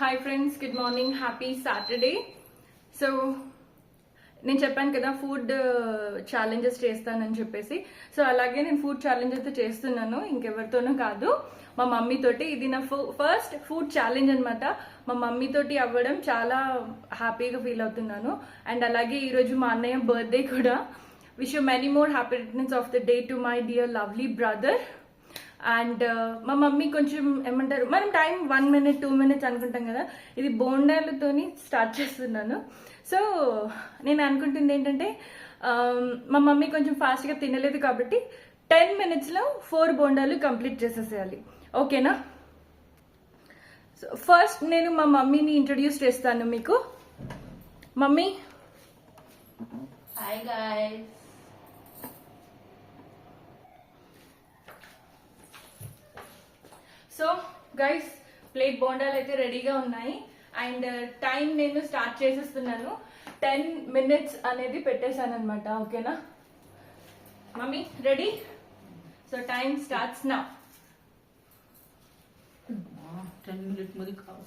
Hi friends, good morning, happy Saturday. So నేను చెప్పాను కదా ఫుడ్ ఛాలెంజెస్ చేస్తానని చెప్పేసి. సో అలాగే నేను ఫుడ్ ఛాలెంజ్ అయితే చేస్తున్నాను, ఇంకెవరితోనూ కాదు, మా మమ్మీ తోటి. ఇది నా ఫస్ట్ ఫుడ్ ఛాలెంజ్ అనమాట. మా మమ్మీ తోటి అవ్వడం చాలా హ్యాపీగా ఫీల్ అవుతున్నాను. అండ్ అలాగే ఈరోజు మా అన్నయ్య బర్త్డే కూడా. Wish you many more happy returns of the day to my dear lovely brother. And మా మమ్మీ కొంచెం ఏమంటారు, మనం టైం 1 minute 2 minutes అనుకుంటాం కదా, ఇది బోండాలతోని స్టార్ట్ చేస్తున్నాను. సో నేను అనుకుంటుంది ఏంటంటే, మా మమ్మీ కొంచెం ఫాస్ట్గా తినలేదు కాబట్టి 10 minutesలో 4 బోండాలు కంప్లీట్ చేసేసేయాలి. ఓకేనా? సో ఫస్ట్ నేను మా మమ్మీని ఇంట్రడ్యూస్ చేస్తాను మీకు. Mummy, hi guys. So guys, plate బోండాలు అయితే రెడీగా ఉన్నాయి. అండ్ టైం నేను స్టార్ట్ చేసేస్తున్నాను. 10 minutes అనేది పెట్టేశాను అనమాట. ఓకేనా mummy, ready? So time starts now. 10 minutes मध्ये खाऊ.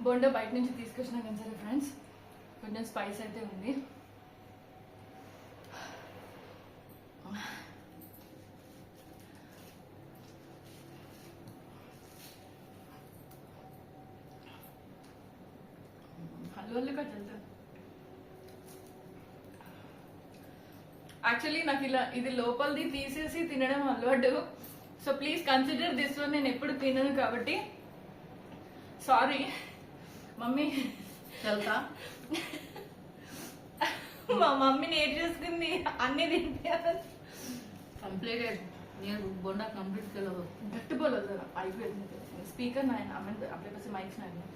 బోండా బయట నుంచి తీసుకొచ్చినా కానీ సరే ఫ్రెండ్స్, కొంచెం స్పైస్ అయితే ఉంది. హల్వల్లి కట్టేది యాక్చువల్లీ నాకు ఇది లోపలిది తీసేసి తినడం అలవాటు. So please consider this one. నేను ఎప్పుడు తినను కాబట్టి సారీ మమ్మీ. తెలుసా, మా మమ్మీని ఏం చేసుకుంది, అన్ని తింటాను. కంప్లీటెడ్. నేను బోండా కంప్లీట్ केलं. गट्ट बोलत जरा, ऐकू येत नाही. स्पीकर नाही ना, आपल्याकडे माईक्स नाही.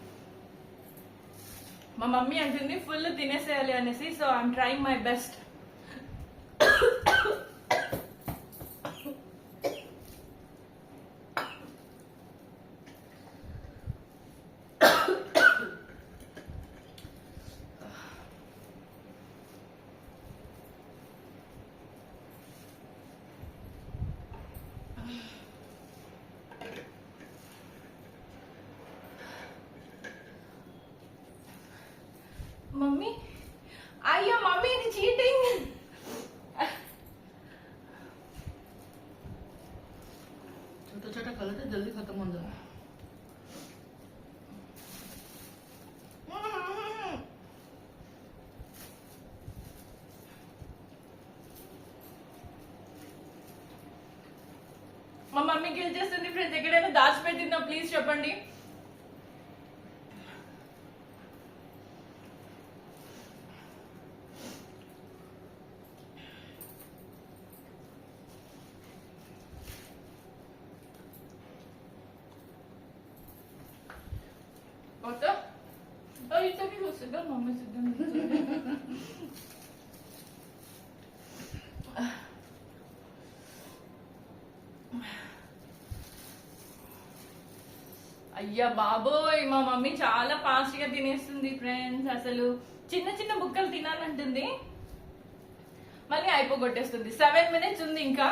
మా మమ్మీ అంటుంది ఫుల్ తినేసేయాలి అనేసి. So I'm trying my best. Mummy, అయ్యో మమ్మీ, ఇది చీటింగ్. छोटा छोटा खाल्लं तर जल्दी खतम होऊन जाणार. మా మమ్మీ గెలిచేస్తుంది ఫ్రెండ్స్. ఎక్కడైనా దాచిపెట్టిందా ప్లీజ్ చెప్పండి. What's up? Oh, you said you were sit down, Mama. Sit down. అయ్యా బాబోయ్, మా మమ్మీ చాలా ఫాస్ట్ గా తినేస్తుంది ఫ్రెండ్స్. అసలు చిన్న చిన్న బుక్కలు తినాలంటుంది, మళ్ళీ అయిపోగొట్టేస్తుంది. 7 minutes ఉంది ఇంకా.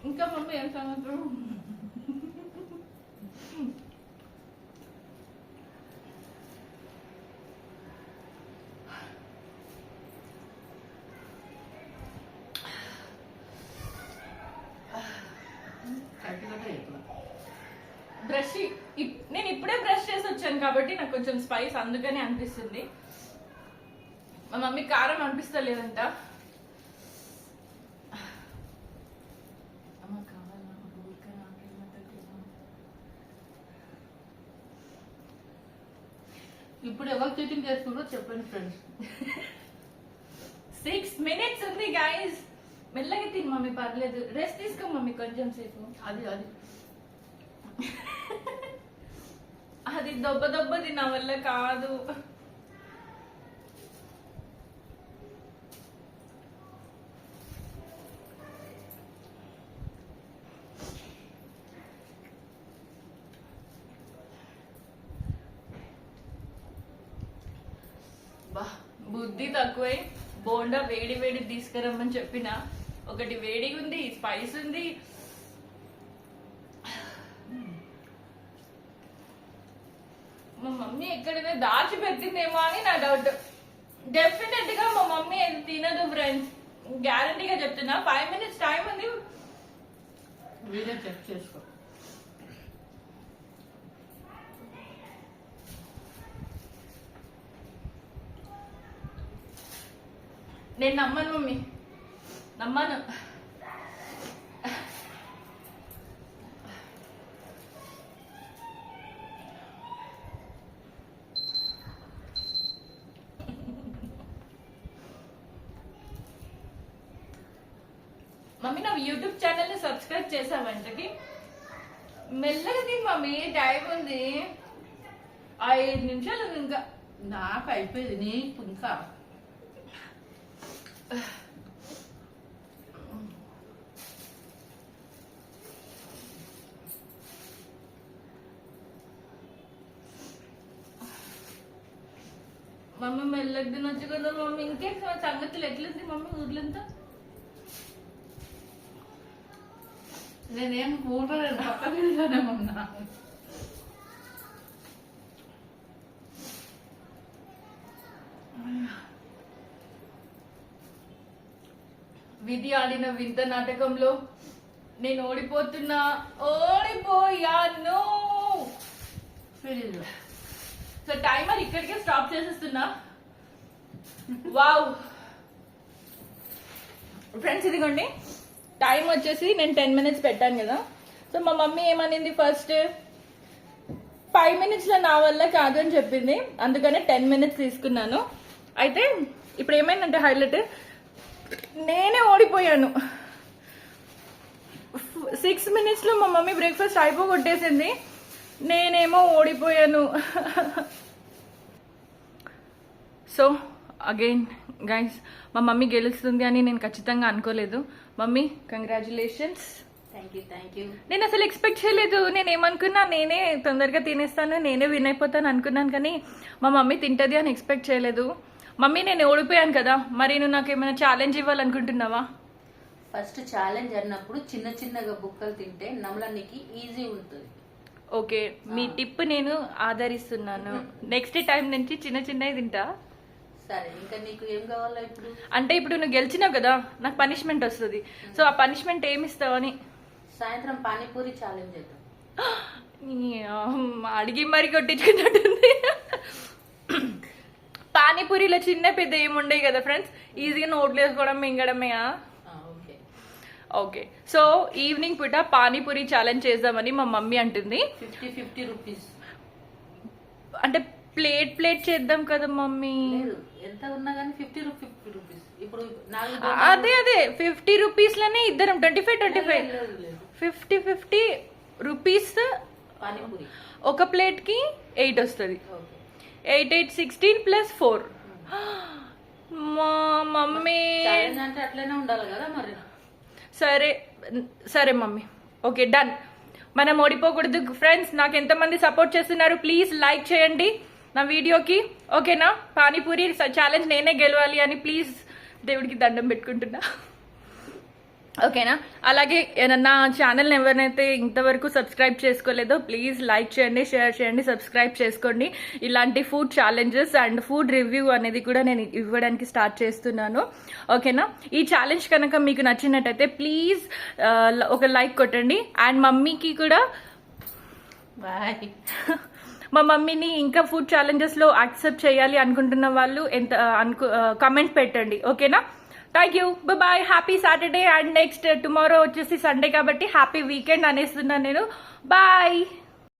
ఇంకా మమ్మీ ఏం సంగతులు? బ్రష్ నేను ఇప్పుడే బ్రష్ చేసి వచ్చాను కాబట్టి నాకు కొంచెం స్పైస్ అందుకని అనిపిస్తుంది. మా మమ్మీ కారం అనిపిస్తలేదంట. ఇప్పుడు ఎవరు చీటింగ్ చేస్తున్నారో చెప్పండి ఫ్రెండ్స్. 6 minutes ఉంది గైస్. మెల్లగా తిని మమ్మీ, పర్లేదు. రెస్ట్ తీసుకో మమ్మీ కొంచెం సేపు. అది అది దొబ్బ దొబ్బ తిన్న వల్ల కాదు. బుద్ధి తక్కువై బోండా వేడి వేడి తీసుకురమ్మని చెప్పిన. ఒకటి వేడిగా ఉంది, స్పైస్ ఉంది. మా మమ్మీ ఎక్కడైనా దాచి పెట్టిందేమో అని నా డౌట్. డెఫినెట్ గా మా మమ్మీ అది తినదు ఫ్రెండ్స్, గ్యారంటీగా చెప్తున్నా. 5 minutes టైం ఉంది. వీడియో చెక్ చేసుకో. నేను నమ్మను మమ్మీ, నమ్మను. మమ్మీ నా యూట్యూబ్ ఛానల్ ని సబ్స్క్రైబ్ చేసావంటకి. మెల్లగా తిని మమ్మీ, టైం ఉంది. 5 నిమిషాలు ఉంది ఇంకా. నాకు అయిపోయింది, నీకు ఇంకా. మమ్మీ మెల్లగా తినొచ్చు కదా మమ్మీ. ఇంకే సంగతులు ఎట్లుంది మమ్మీ ఊర్లంతా? నేనేం కూడలేదు, పక్కనే ఉన్నా. విధి ఆడిన వింత నాటకంలో నేను ఓడిపోయాను. సో టైమర్ ఇక్కడికే స్టాప్ చేసేస్తున్నా. వావ్ ఫ్రెండ్స్, ఇదిగోండి టైం వచ్చేసి నేను 10 minutes పెట్టాను కదా. సో మా మమ్మీ ఏమనింది, ఫస్ట్ 5 minutes లో నా వల్ల కాదు అని చెప్పింది. అందుకనే 10 minutes తీసుకున్నాను. అయితే ఇప్పుడు ఏమైందంటే హైలైట్, నేనే ఓడిపోయాను. 6 minutes లో మా మమ్మీ బ్రేక్ఫాస్ట్ అయిపోగొట్టేసింది, నేనేమో ఓడిపోయాను. సో అగైన్ గైస్, మా మమ్మీ గెలుస్తుంది అని నేను ఖచ్చితంగా అనుకోలేదు. Mummy congratulations. Thank you. నేను అసలు ఎక్స్పెక్ట్ చేయలేదు. నేను ఏమనుకున్నా, నేనే తొందరగా తినేస్తాను, నేనే విన్ అయిపోతాను అనుకున్నాను, కానీ మా మమ్మీ తింటది అని ఎక్స్పెక్ట్ చేయలేదు. మమ్మీ నేను ఓడిపోయాను కదా, మరి నువ్వు నాకు ఏమైనా ఛాలెంజ్ ఇవ్వాలనుకుంటున్నావా? ఫస్ట్ ఛాలెంజ్ అన్నప్పుడు చిన్న చిన్నగా బుక్కలు తింటే నమలనికి ఈజీ ఉంటుంది. ఓకే, మీ టిప్ నేను ఆదరిస్తున్నాను. నెక్స్ట్ టైం నుంచి చిన్న చిన్నవి తింటా. సరే, ఇంకా నీకు ఏం కావాలా ఇప్పుడు? అంటే ఇప్పుడు నువ్వు గెలిచినావు కదా, నాకు పనిష్మెంట్ వస్తుంది. సో ఆ పనిష్మెంట్ ఏమి ఇస్తావు అని. సాయంత్రం పానీపూరి ఛాలెంజ్ చేద్దాం. అడిగి మరి కొట్టించుకున్నట్టుంది. పానీపూరిలో చిన్న పెద్ద ఏముండే కదా ఫ్రెండ్స్, ఈజీగా నోట్లు వేసుకోవడం మింగడమే. ఓకే, సో ఈవినింగ్ పూట పానీపూరి ఛాలెంజ్ చేద్దామని మా మమ్మీ అంటుంది. 50 రూపీస్. అంటే ప్లేట్ చేద్దాం కదా మమ్మీ. ఎంత ఉన్నా కానీ 50 రూపీస్. ఇప్పుడు అదే 50 రూపీస్ లోనే ఇద్దరం 25 50 రూపీస్. పానీపూరి ఒక ప్లేట్ కి 8 వస్తుంది. 8 8 16 + 4. మా మమ్మీ అంటే అట్లనే ఉండాలి కదా మరి. సరే మమ్మీ, ఓకే డన్. మనం ఓడిపోకూడదు ఫ్రెండ్స్. నాకు ఎంతమంది సపోర్ట్ చేస్తున్నారు, ప్లీజ్ లైక్ చేయండి నా వీడియోకి, ఓకేనా? పానీపూరి ఛాలెంజ్ నేనే గెలవాలి అని ప్లీజ్ దేవుడికి దండం పెట్టుకుంటున్నా, ఓకేనా? అలాగే నా ఛానల్ని ఎవరినైతే ఇంతవరకు సబ్స్క్రైబ్ చేసుకోలేదో ప్లీజ్ లైక్ చేయండి, షేర్ చేయండి, సబ్స్క్రైబ్ చేసుకోండి. ఇలాంటి food challenges and food review అనేది కూడా నేను ఇవ్వడానికి స్టార్ట్ చేస్తున్నాను, ఓకేనా? ఈ ఛాలెంజ్ కనుక మీకు నచ్చినట్టయితే ప్లీజ్ ఒక లైక్ కొట్టండి. అండ్ మమ్మీకి కూడా బాయ్. మా మమ్మీని ఇంకా ఫుడ్ ఛాలెంజెస్లో యాక్సెప్ట్ చేయాలి అనుకుంటున్న వాళ్ళు కమెంట్ పెట్టండి, ఓకేనా? Thank you, bye. Happy Saturday. And next tomorrow వచ్చేసి సండే కాబట్టి హ్యాపీ వీకెండ్ అనేస్తున్నాను నేను. బాయ్.